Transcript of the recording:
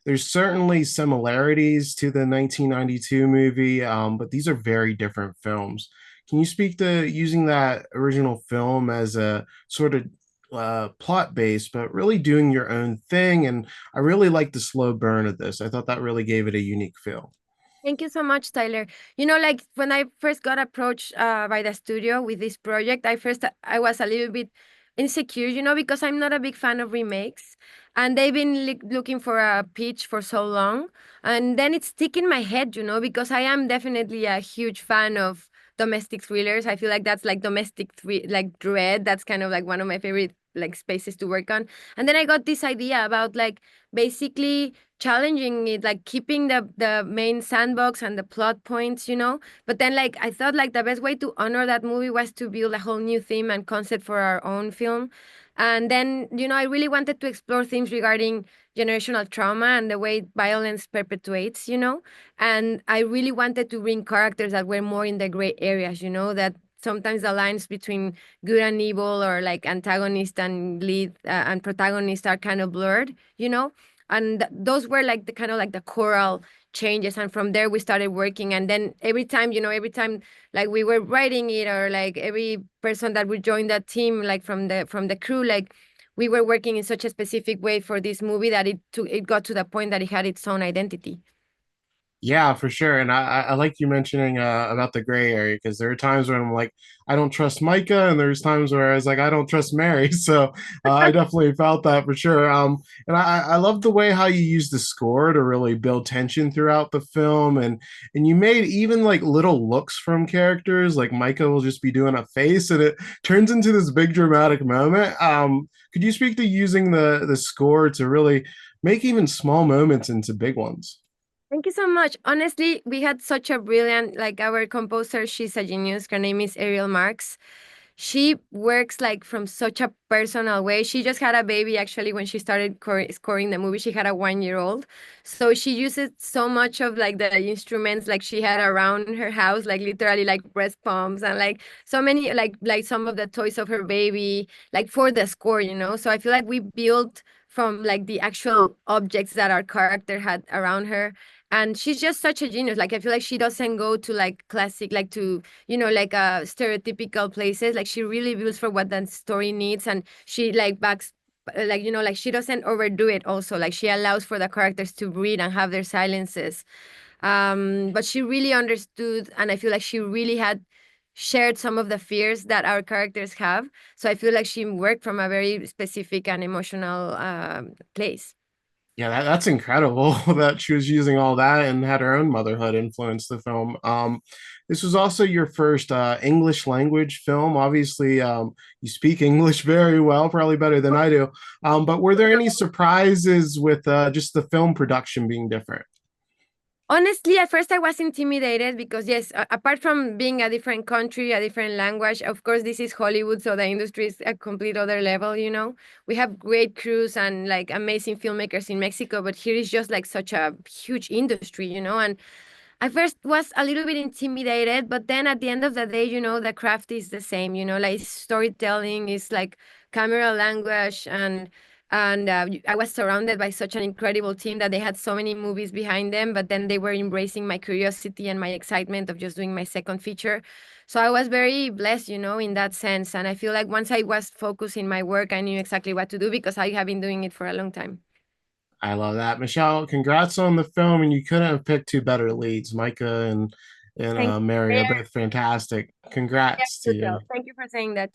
there's certainly similarities to the 1992 movie, but these are very different films. Can you speak to using that original film as a sort of plot base, but really doing your own thing? And I really like the slow burn of this. I thought that really gave it a unique feel. Thank you so much, Tyler. You know, like when I first got approached by the studio with this project, I was a little bit insecure, because I'm not a big fan of remakes, and they've been looking for a pitch for so long, and then it's stuck in my head, because I am definitely a huge fan of domestic thrillers. I feel like that's like like dread. That's kind of like one of my favorite like spaces to work on. And then I got this idea about like basically challenging it, like keeping the main sandbox and the plot points, but then like I thought like the best way to honor that movie was to build a whole new theme and concept for our own film. And then I really wanted to explore themes regarding generational trauma and the way violence perpetuates, and I really wanted to bring characters that were more in the gray areas, that sometimes the lines between good and evil, or like antagonist and lead and protagonist, are kind of blurred, and those were like the kind of like the choral changes. And from there we started working, and then every time like we were writing it, or like every person that would join that team, like from the crew, like we were working in such a specific way for this movie that it got to the point that it had its own identity. Yeah, for sure. And I like you mentioning about the gray area because there are times where I'm like, I don't trust Micah, and there's times where I was like, I don't trust Mary. So I definitely felt that for sure. And I love the way how you use the score to really build tension throughout the film, and you made even like little looks from characters, like Micah will just be doing a face, and it turns into this big dramatic moment. Could you speak to using the score to really make even small moments into big ones? Thank you so much. Honestly, we had such a brilliant, like our composer, she's a genius. Her name is Ariel Marks. She works like from such a personal way. She just had a baby actually when she started scoring the movie. She had a 1 year old. So she uses so much of like the instruments like she had around her house, like literally like breast pumps and like so many like some of the toys of her baby, like for the score, So I feel like we built from like the actual objects that our character had around her. And she's just such a genius. Like I feel like she doesn't go to like classic, like to like stereotypical places. Like she really builds for what the story needs, and she like backs, like like she doesn't overdo it. Also, like she allows for the characters to breathe and have their silences. But she really understood, and I feel like she really had shared some of the fears that our characters have. So I feel like she worked from a very specific and emotional place. Yeah, that's incredible that she was using all that and had her own motherhood influence the film. This was also your first English language film. Obviously, you speak English very well, probably better than I do. But were there any surprises with just the film production being different? Honestly, at first I was intimidated because, yes, apart from being a different country, a different language, of course, this is Hollywood, so the industry is a complete other level. We have great crews and like amazing filmmakers in Mexico, but here is just like such a huge industry. And I first was a little bit intimidated, but then at the end of the day, the craft is the same, like storytelling is like camera language, and I was surrounded by such an incredible team that they had so many movies behind them, but then they were embracing my curiosity and my excitement of just doing my second feature. So I was very blessed, in that sense. And I feel like once I was focused in my work, I knew exactly what to do because I have been doing it for a long time. I love that, Michelle. Congrats on the film, and you couldn't have picked two better leads. Micah and Thank Mary you. are both fantastic. Yeah, Congrats to you too. you. Thank you for saying that.